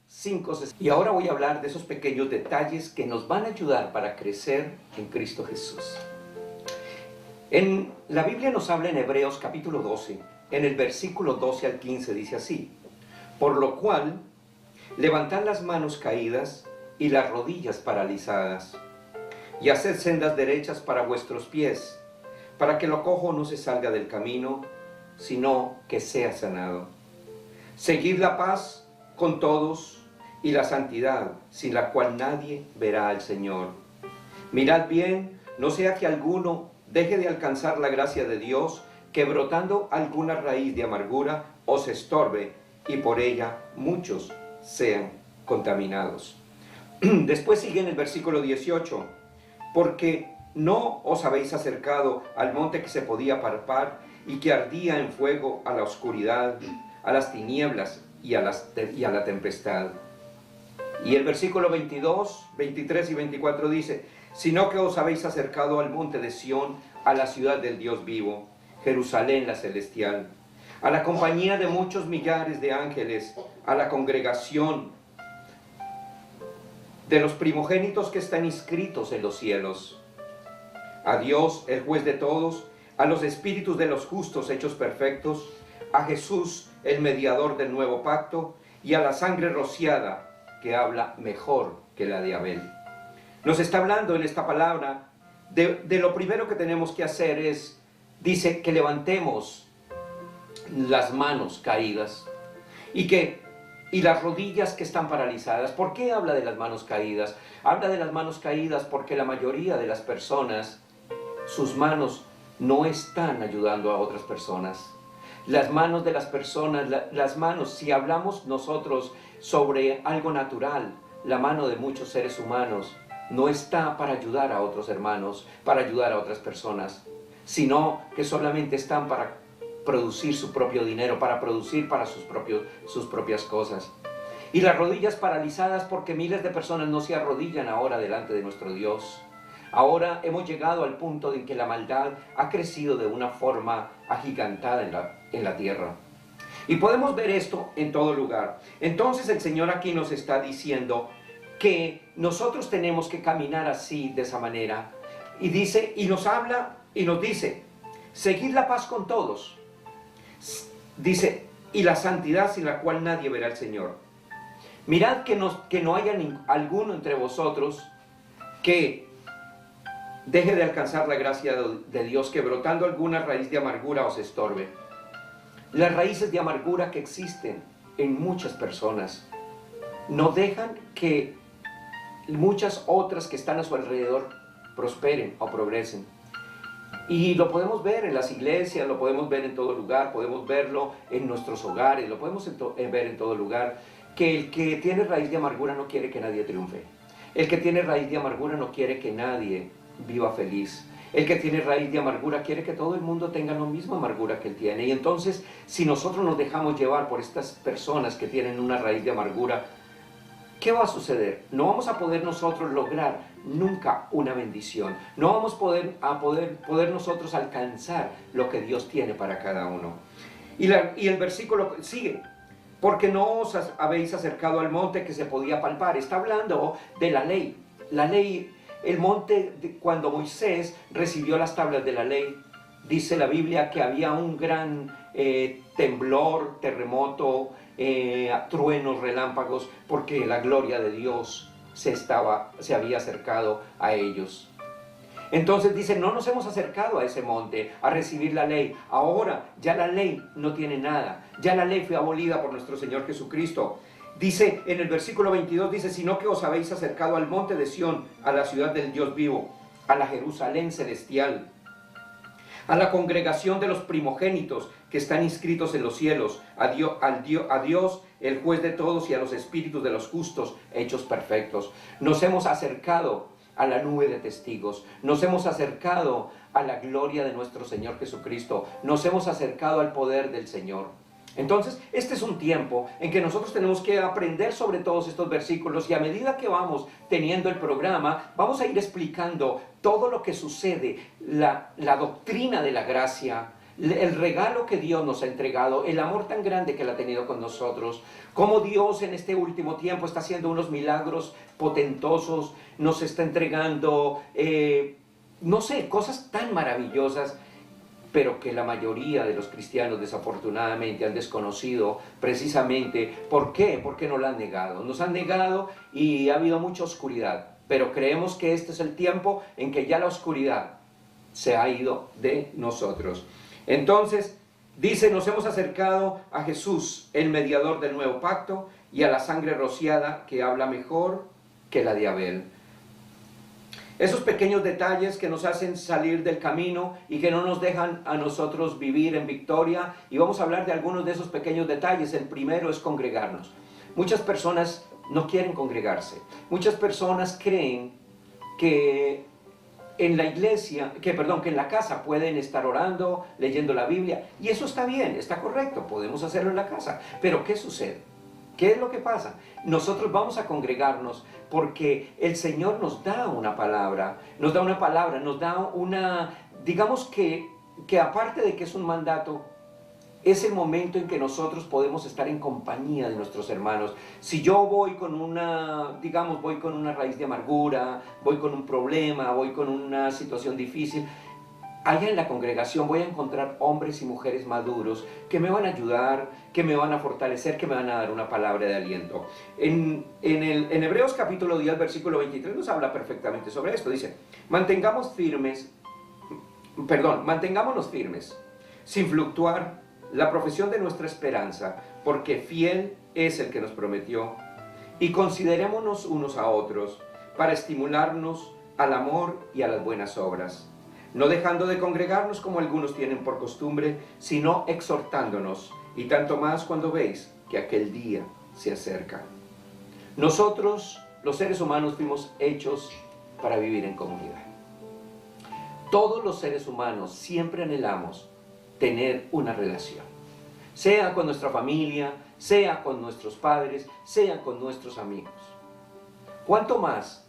5. Y ahora voy a hablar de esos pequeños detalles que nos van a ayudar para crecer en Cristo Jesús. En la Biblia nos habla en Hebreos capítulo 12, en el versículo 12 al 15 dice así: por lo cual, levantad las manos caídas y las rodillas paralizadas, y haced sendas derechas para vuestros pies, para que lo cojo no se salga del camino, sino que sea sanado. Seguid la paz con todos y la santidad, sin la cual nadie verá al Señor. Mirad bien, no sea que alguno deje de alcanzar la gracia de Dios, que brotando alguna raíz de amargura os estorbe, y por ella muchos sean contaminados. Después sigue en el versículo 18, porque no os habéis acercado al monte que se podía palpar y que ardía en fuego, a la oscuridad, a las tinieblas y a la tempestad. Y el versículo 22, 23 y 24 dice: sino que os habéis acercado al monte de Sión, a la ciudad del Dios vivo, Jerusalén la celestial, a la compañía de muchos millares de ángeles, a la congregación de los primogénitos que están inscritos en los cielos, a Dios, el juez de todos, a los espíritus de los justos hechos perfectos, a Jesús, el mediador del nuevo pacto, y a la sangre rociada, que habla mejor que la de Abel. Nos está hablando en esta palabra de lo primero que tenemos que hacer es, dice que levantemos las manos caídas y las rodillas que están paralizadas. ¿Por qué habla de las manos caídas? Habla de las manos caídas porque la mayoría de las personas, sus manos no están ayudando a otras personas. Las manos de las personas, las manos, si hablamos nosotros sobre algo natural, la mano de muchos seres humanos no está para ayudar a otros hermanos, para ayudar a otras personas, sino que solamente están para producir su propio dinero, para producir para sus propias cosas. Y las rodillas paralizadas porque miles de personas no se arrodillan ahora delante de nuestro Dios. Ahora hemos llegado al punto en que la maldad ha crecido de una forma agigantada en la tierra. Y podemos ver esto en todo lugar. Entonces el Señor aquí nos está diciendo que nosotros tenemos que caminar así, de esa manera. Y dice, y nos habla, y nos dice, seguid la paz con todos. Dice, y la santidad sin la cual nadie verá al Señor. Mirad que no haya alguno entre vosotros que deje de alcanzar la gracia de Dios, que brotando alguna raíz de amargura os estorbe. Las raíces de amargura que existen en muchas personas no dejan que muchas otras que están a su alrededor prosperen o progresen. Y lo podemos ver en las iglesias, lo podemos ver en todo lugar, podemos verlo en nuestros hogares, lo podemos ver en todo lugar, que el que tiene raíz de amargura no quiere que nadie triunfe. El que tiene raíz de amargura no quiere que nadie viva feliz. El que tiene raíz de amargura quiere que todo el mundo tenga la misma amargura que él tiene. Y entonces, si nosotros nos dejamos llevar por estas personas que tienen una raíz de amargura, ¿qué va a suceder? No vamos a poder nosotros lograr nunca una bendición. No vamos a poder nosotros alcanzar lo que Dios tiene para cada uno. Y el versículo sigue: porque no os habéis acercado al monte que se podía palpar. Está hablando de la ley. La ley, el monte, cuando Moisés recibió las tablas de la ley, dice la Biblia que había un gran temblor, terremoto, truenos, relámpagos, porque la gloria de Dios se había acercado a ellos. Entonces dice, no nos hemos acercado a ese monte a recibir la ley. Ahora ya la ley no tiene nada. Ya la ley fue abolida por nuestro Señor Jesucristo. Dice en el versículo 22, dice, sino que os habéis acercado al monte de Sión, a la ciudad del Dios vivo, a la Jerusalén celestial, a la congregación de los primogénitos que están inscritos en los cielos, a Dios, el juez de todos, y a los espíritus de los justos hechos perfectos. Nos hemos acercado a la nube de testigos, nos hemos acercado a la gloria de nuestro Señor Jesucristo, nos hemos acercado al poder del Señor. Entonces, este es un tiempo en que nosotros tenemos que aprender sobre todos estos versículos, y a medida que vamos teniendo el programa, vamos a ir explicando todo lo que sucede, la doctrina de la gracia, el regalo que Dios nos ha entregado, el amor tan grande que Él ha tenido con nosotros, cómo Dios en este último tiempo está haciendo unos milagros potentosos, nos está entregando, no sé, cosas tan maravillosas, pero que la mayoría de los cristianos desafortunadamente han desconocido precisamente. ¿Por qué? Porque nos lo han negado. Nos han negado y ha habido mucha oscuridad, pero creemos que este es el tiempo en que ya la oscuridad se ha ido de nosotros. Entonces, dice, nos hemos acercado a Jesús, el mediador del nuevo pacto, y a la sangre rociada que habla mejor que la de Abel. Esos pequeños detalles que nos hacen salir del camino y que no nos dejan a nosotros vivir en victoria. Y vamos a hablar de algunos de esos pequeños detalles. El primero es congregarnos. Muchas personas no quieren congregarse. Muchas personas creen que en la iglesia, que en la casa pueden estar orando, leyendo la Biblia. Y eso está bien, está correcto, podemos hacerlo en la casa. Pero ¿qué sucede? ¿Qué es lo que pasa? Nosotros vamos a congregarnos porque el Señor nos da una palabra, nos da una, digamos que aparte de que es un mandato, es el momento en que nosotros podemos estar en compañía de nuestros hermanos. Si yo voy con voy con una raíz de amargura, voy con un problema, voy con una situación difícil, allá en la congregación voy a encontrar hombres y mujeres maduros que me van a ayudar, que me van a fortalecer, que me van a dar una palabra de aliento. En Hebreos capítulo 10, versículo 23 nos habla perfectamente sobre esto. Dice, mantengámonos firmes, sin fluctuar la profesión de nuestra esperanza, porque fiel es el que nos prometió. Y considerémonos unos a otros para estimularnos al amor y a las buenas obras, no dejando de congregarnos como algunos tienen por costumbre, sino exhortándonos, y tanto más cuando veis que aquel día se acerca. Nosotros, los seres humanos, fuimos hechos para vivir en comunidad. Todos los seres humanos siempre anhelamos tener una relación, sea con nuestra familia, sea con nuestros padres, sea con nuestros amigos. ¿Cuánto más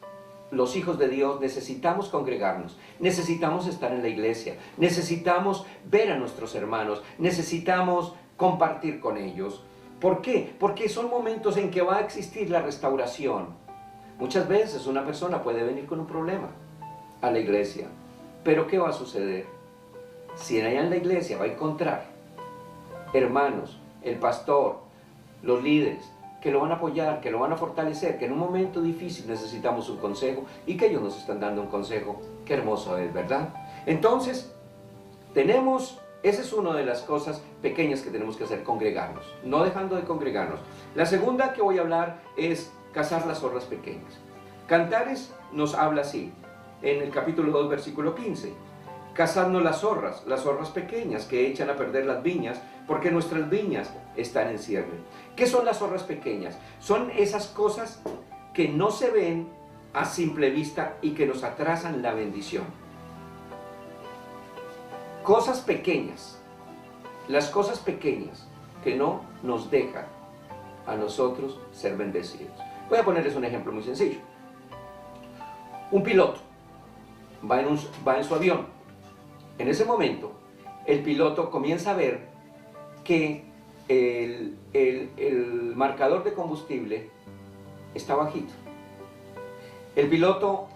los hijos de Dios necesitamos congregarnos, necesitamos estar en la iglesia, necesitamos ver a nuestros hermanos, necesitamos compartir con ellos? ¿Por qué? Porque son momentos en que va a existir la restauración. Muchas veces una persona puede venir con un problema a la iglesia, pero ¿qué va a suceder? Si allá en la iglesia va a encontrar hermanos, el pastor, los líderes, que lo van a apoyar, que lo van a fortalecer, que en un momento difícil necesitamos un consejo y que ellos nos están dando un consejo. Qué hermoso es, ¿verdad? Entonces, esa es una de las cosas pequeñas que tenemos que hacer, congregarnos, no dejando de congregarnos. La segunda que voy a hablar es cazar las zorras pequeñas. Cantares nos habla así, en el capítulo 2, versículo 15. Cazadnos las zorras pequeñas que echan a perder las viñas, porque nuestras viñas están en cierre. ¿Qué son las zorras pequeñas? Son esas cosas que no se ven a simple vista y que nos atrasan la bendición. Cosas pequeñas, las cosas pequeñas que no nos dejan a nosotros ser bendecidos. Voy a ponerles un ejemplo muy sencillo. Un piloto va en su avión. En ese momento, el piloto comienza a ver que el marcador de combustible está bajito. El piloto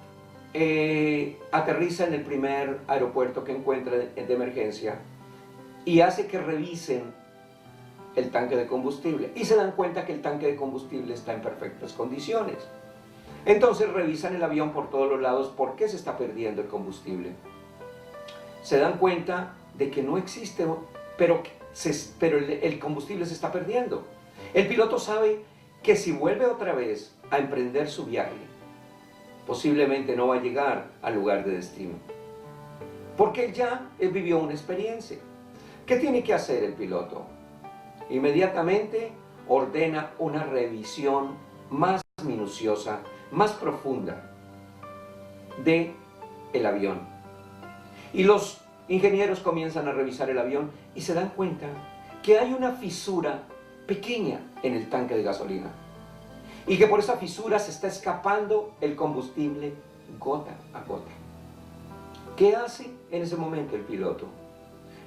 aterriza en el primer aeropuerto que encuentra de emergencia y hace que revisen el tanque de combustible y se dan cuenta que el tanque de combustible está en perfectas condiciones. Entonces revisan el avión por todos los lados. ¿Por qué se está perdiendo el combustible? Se dan cuenta de que no existe, pero el combustible se está perdiendo. El piloto sabe que si vuelve otra vez a emprender su viaje, posiblemente no va a llegar al lugar de destino, porque él vivió una experiencia. ¿Qué tiene que hacer el piloto? Inmediatamente ordena una revisión más minuciosa, más profunda del avión. Y los ingenieros comienzan a revisar el avión y se dan cuenta que hay una fisura pequeña en el tanque de gasolina y que por esa fisura se está escapando el combustible gota a gota. ¿Qué hace en ese momento el piloto?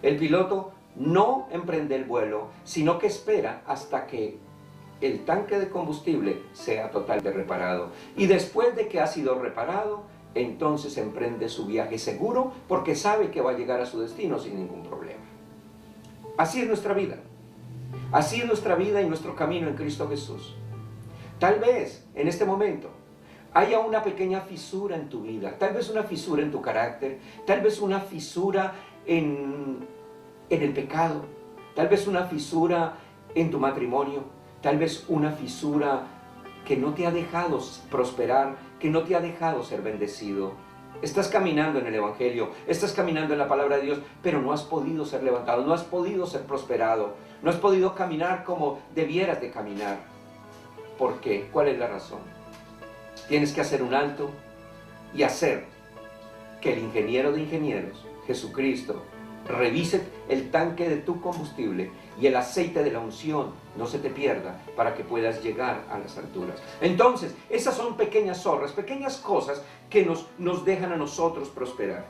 El piloto no emprende el vuelo, sino que espera hasta que el tanque de combustible sea totalmente reparado. Y después de que ha sido reparado, entonces emprende su viaje seguro porque sabe que va a llegar a su destino sin ningún problema. Así es nuestra vida. Así es nuestra vida y nuestro camino en Cristo Jesús. Tal vez en este momento haya una pequeña fisura en tu vida, tal vez una fisura en tu carácter, tal vez una fisura en el pecado, tal vez una fisura en tu matrimonio, tal vez una fisura que no te ha dejado prosperar, que no te ha dejado ser bendecido. Estás caminando en el Evangelio, estás caminando en la palabra de Dios, pero no has podido ser levantado, no has podido ser prosperado, no has podido caminar como debieras de caminar. ¿Por qué? ¿Cuál es la razón? Tienes que hacer un alto y hacer que el ingeniero de ingenieros, Jesucristo, revise el tanque de tu combustible y el aceite de la unción no se te pierda para que puedas llegar a las alturas. Entonces, esas son pequeñas zorras, pequeñas cosas que nos dejan a nosotros prosperar.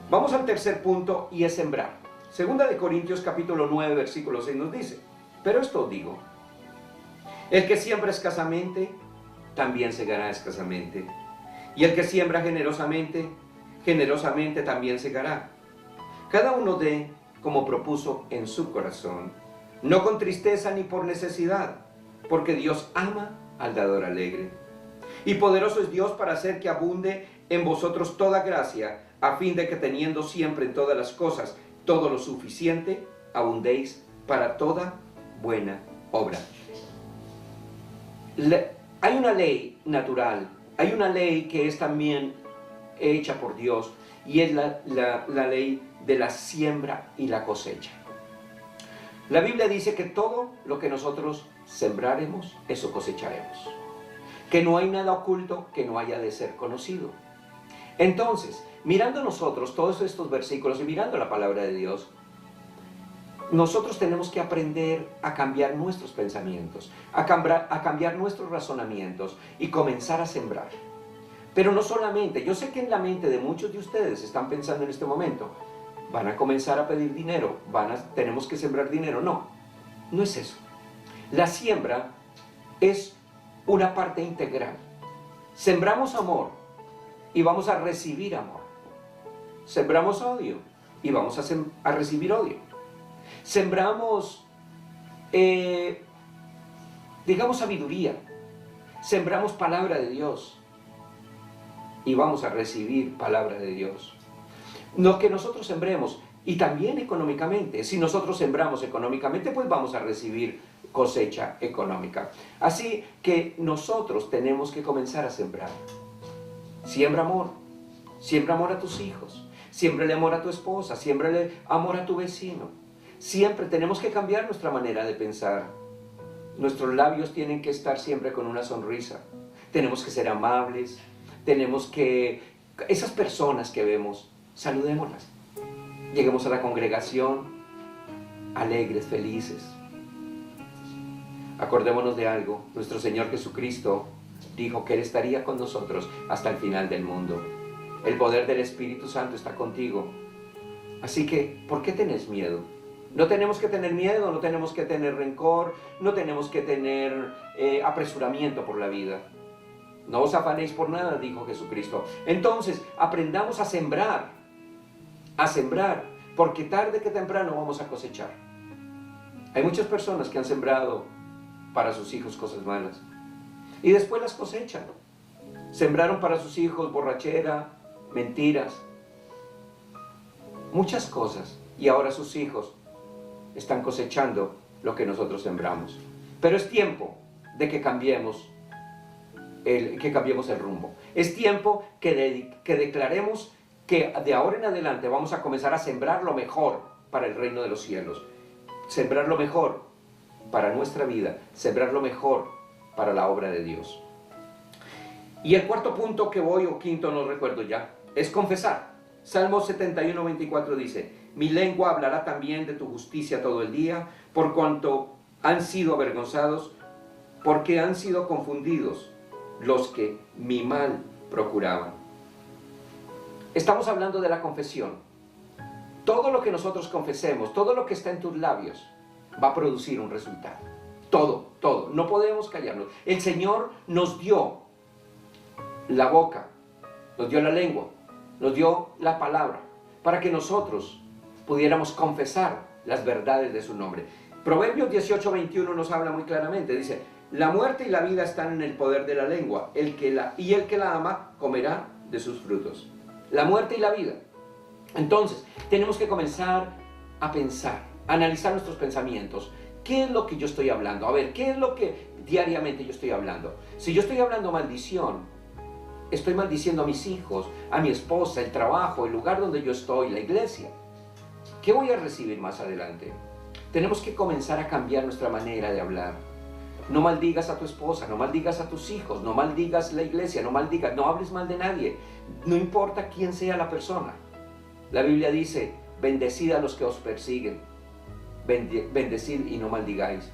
Vamos al tercer punto y es sembrar. Segunda de Corintios capítulo 9 versículo 6 nos dice: pero esto os digo, el que siembra escasamente, también segará escasamente. Y el que siembra generosamente, generosamente también segará. Cada uno dé como propuso en su corazón, no con tristeza ni por necesidad, porque Dios ama al dador alegre. Y poderoso es Dios para hacer que abunde en vosotros toda gracia, a fin de que teniendo siempre en todas las cosas todo lo suficiente, abundéis para toda buena obra. Hay una ley natural, hay una ley que es también hecha por Dios, y es la ley de la siembra y la cosecha. La Biblia dice que todo lo que nosotros sembraremos, eso cosecharemos. Que no hay nada oculto que no haya de ser conocido. Entonces, mirando nosotros todos estos versículos y mirando la palabra de Dios, nosotros tenemos que aprender a cambiar nuestros pensamientos, a cambiar nuestros razonamientos y comenzar a sembrar. Pero no solamente, yo sé que en la mente de muchos de ustedes están pensando en este momento, van a comenzar a pedir dinero, tenemos que sembrar dinero. No, no es eso. La siembra es una parte integral. Sembramos amor y vamos a recibir amor. Sembramos odio y vamos a recibir odio. Sembramos, digamos, sabiduría. Sembramos palabra de Dios y vamos a recibir palabra de Dios. Lo que nosotros sembremos, y también económicamente. Si nosotros sembramos económicamente, pues vamos a recibir cosecha económica. Así que nosotros tenemos que comenzar a sembrar. Siembra amor a tus hijos, siémbrale amor a tu esposa, siémbrale amor a tu vecino. Siempre tenemos que cambiar nuestra manera de pensar. Nuestros labios tienen que estar siempre con una sonrisa. Tenemos que ser amables, tenemos que... Esas personas que vemos, saludémoslas. Lleguemos a la congregación alegres, felices. Acordémonos de algo. Nuestro Señor Jesucristo dijo que Él estaría con nosotros hasta el final del mundo. El poder del Espíritu Santo está contigo. Así que, ¿por qué tenés miedo? No tenemos que tener miedo, no tenemos que tener rencor, no tenemos que tener apresuramiento por la vida. No os afanéis por nada, dijo Jesucristo. Entonces, aprendamos a sembrar, porque tarde que temprano vamos a cosechar. Hay muchas personas que han sembrado para sus hijos cosas malas y después las cosechan. Sembraron para sus hijos borrachera, mentiras, muchas cosas, y ahora sus hijos están cosechando lo que nosotros sembramos. Pero es tiempo de que cambiemos el rumbo. Es tiempo que declaremos que de ahora en adelante vamos a comenzar a sembrar lo mejor para el reino de los cielos. Sembrar lo mejor para nuestra vida, sembrar lo mejor para la obra de Dios. Y el cuarto punto que voy, o quinto, no recuerdo ya, es confesar. Salmo 71, 24 dice: mi lengua hablará también de tu justicia todo el día, por cuanto han sido avergonzados, porque han sido confundidos los que mi mal procuraban. Estamos hablando de la confesión. Todo lo que nosotros confesemos, todo lo que está en tus labios, va a producir un resultado. Todo, todo. No podemos callarnos. El Señor nos dio la boca, nos dio la lengua, nos dio la palabra, para que nosotros pudiéramos confesar las verdades de su nombre. Proverbios 18:21 nos habla muy claramente, dice: la muerte y la vida están en el poder de la lengua, el que la ama comerá de sus frutos. La muerte y la vida. Entonces, tenemos que comenzar a pensar, a analizar nuestros pensamientos. ¿Qué es lo que yo estoy hablando? A ver, ¿qué es lo que diariamente yo estoy hablando? Si yo estoy hablando maldición, estoy maldiciendo a mis hijos, a mi esposa, el trabajo, el lugar donde yo estoy, la iglesia. ¿Qué voy a recibir más adelante? Tenemos que comenzar a cambiar nuestra manera de hablar. No maldigas a tu esposa, no maldigas a tus hijos, no maldigas la iglesia, no hables mal de nadie. No importa quién sea la persona. La Biblia dice: bendecid a los que os persiguen, bendecid y no maldigáis.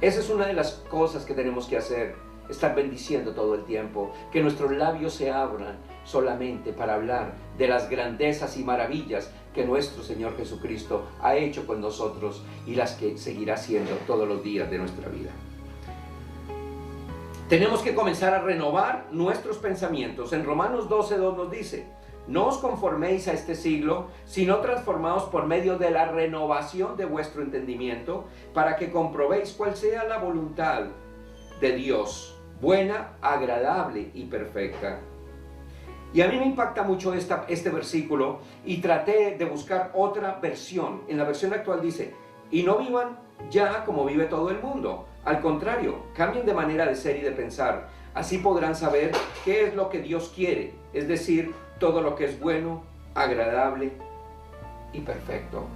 Esa es una de las cosas que tenemos que hacer, estar bendiciendo todo el tiempo, que nuestros labios se abran solamente para hablar de las grandezas y maravillas que nuestro Señor Jesucristo ha hecho con nosotros y las que seguirá haciendo todos los días de nuestra vida. Tenemos que comenzar a renovar nuestros pensamientos. En Romanos 12:2 nos dice: no os conforméis a este siglo, sino transformaos por medio de la renovación de vuestro entendimiento, para que comprobéis cuál sea la voluntad de Dios, buena, agradable y perfecta. Y a mí me impacta mucho este versículo, y traté de buscar otra versión. En la versión actual dice: y no vivan ya como vive todo el mundo. Al contrario, cambien de manera de ser y de pensar. Así podrán saber qué es lo que Dios quiere, es decir, todo lo que es bueno, agradable y perfecto.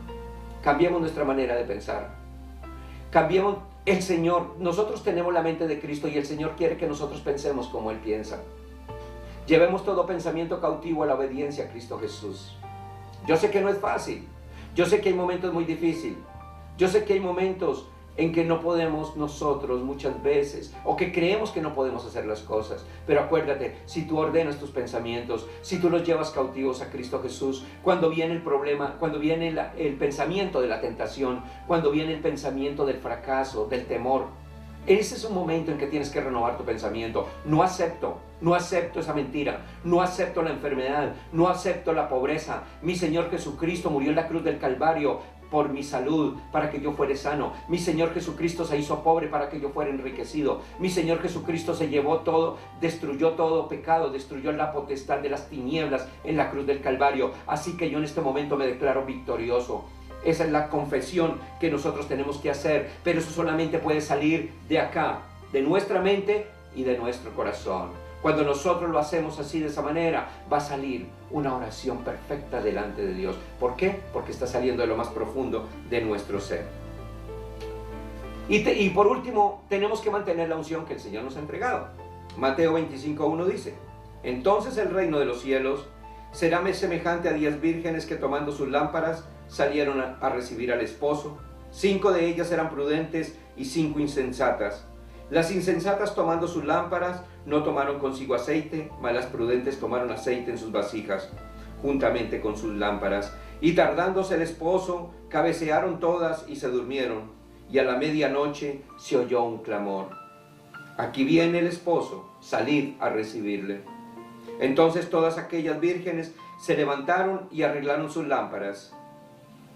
Cambiemos nuestra manera de pensar. Cambiemos el Señor. Nosotros tenemos la mente de Cristo y el Señor quiere que nosotros pensemos como Él piensa. Llevemos todo pensamiento cautivo a la obediencia a Cristo Jesús. Yo sé que no es fácil. Yo sé que hay momentos muy difíciles. Yo sé que hay momentos en que no podemos nosotros muchas veces, o que creemos que no podemos hacer las cosas. Pero acuérdate, si tú ordenas tus pensamientos, si tú los llevas cautivos a Cristo Jesús, cuando viene el problema, cuando viene el pensamiento de la tentación, cuando viene el pensamiento del fracaso, del temor, ese es un momento en que tienes que renovar tu pensamiento. No acepto esa mentira, no acepto la enfermedad, no acepto la pobreza. Mi Señor Jesucristo murió en la cruz del Calvario por mi salud, para que yo fuera sano. Mi Señor Jesucristo se hizo pobre para que yo fuera enriquecido. Mi Señor Jesucristo se llevó todo, destruyó todo pecado, destruyó la potestad de las tinieblas en la cruz del Calvario. Así que yo en este momento me declaro victorioso. Esa es la confesión que nosotros tenemos que hacer, pero eso solamente puede salir de acá, de nuestra mente y de nuestro corazón. Cuando nosotros lo hacemos así, de esa manera, va a salir una oración perfecta delante de Dios. ¿Por qué? Porque está saliendo de lo más profundo de nuestro ser. Y por último, tenemos que mantener la unción que el Señor nos ha entregado. Mateo 25:1 dice: entonces el reino de los cielos será semejante a 10 vírgenes que, tomando sus lámparas, salieron a recibir al esposo. 5 de ellas eran prudentes y 5 insensatas. Las insensatas, tomando sus lámparas, no tomaron consigo aceite, mas las prudentes tomaron aceite en sus vasijas, juntamente con sus lámparas. Y tardándose el esposo, cabecearon todas y se durmieron. Y a la medianoche se oyó un clamor: aquí viene el esposo, salid a recibirle. Entonces todas aquellas vírgenes se levantaron y arreglaron sus lámparas.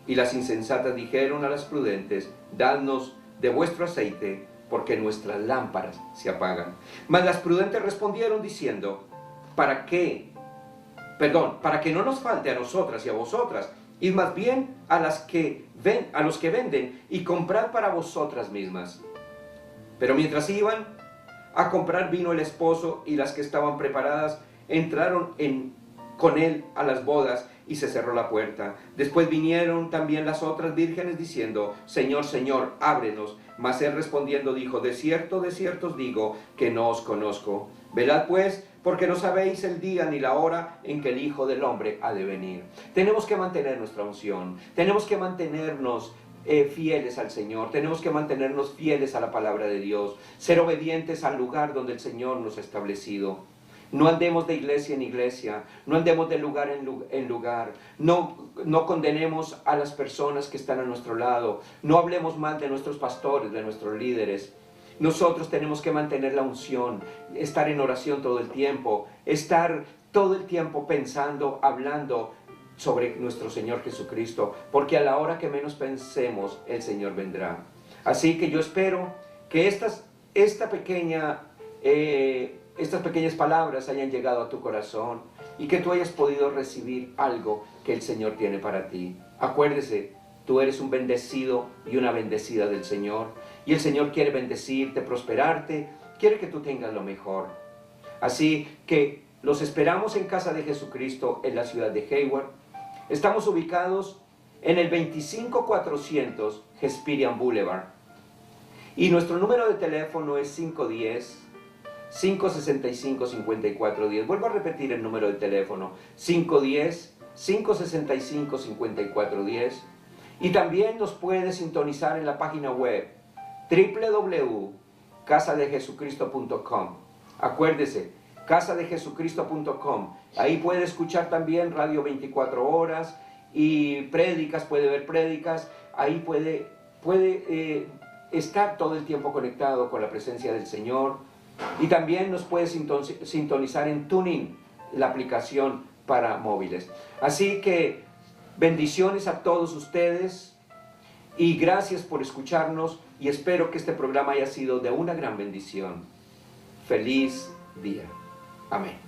Y las insensatas dijeron a las prudentes: dadnos de vuestro aceite, porque nuestras lámparas se apagan. Mas las prudentes respondieron diciendo: para que no nos falte a nosotras y a vosotras, id más bien a los que venden y comprad para vosotras mismas. Pero mientras iban a comprar, vino el esposo, y las que estaban preparadas entraron con él a las bodas, y se cerró la puerta. Después vinieron también las otras vírgenes diciendo: Señor, Señor, ábrenos. Mas él respondiendo dijo: de cierto os digo que no os conozco. Velad pues, porque no sabéis el día ni la hora en que el Hijo del Hombre ha de venir. Tenemos que mantener nuestra unción. Tenemos que mantenernos fieles al Señor. Tenemos que mantenernos fieles a la palabra de Dios. Ser obedientes al lugar donde el Señor nos ha establecido. No andemos de iglesia en iglesia, no andemos de lugar en lugar, no condenemos a las personas que están a nuestro lado, no hablemos mal de nuestros pastores, de nuestros líderes. Nosotros tenemos que mantener la unción, estar en oración todo el tiempo, estar todo el tiempo pensando, hablando sobre nuestro Señor Jesucristo, porque a la hora que menos pensemos, el Señor vendrá. Así que yo espero que estas pequeñas palabras hayan llegado a tu corazón y que tú hayas podido recibir algo que el Señor tiene para ti. Acuérdese, tú eres un bendecido y una bendecida del Señor, y el Señor quiere bendecirte, prosperarte, quiere que tú tengas lo mejor. Así que los esperamos en Casa de Jesucristo en la ciudad de Hayward. Estamos ubicados en el 25400 Hesperian Boulevard. Y nuestro número de teléfono es 510-565-5410. Vuelvo a repetir el número de teléfono, 510-565-5410. Y también nos puede sintonizar en la página web www.casadejesucristo.com. Acuérdese, casadejesucristo.com. Ahí puede escuchar también radio 24 horas y prédicas, puede ver prédicas. Ahí puede estar todo el tiempo conectado con la presencia del Señor. Y también nos puede sintonizar en TuneIn, la aplicación para móviles. Así que bendiciones a todos ustedes y gracias por escucharnos, y espero que este programa haya sido de una gran bendición. Feliz día. Amén.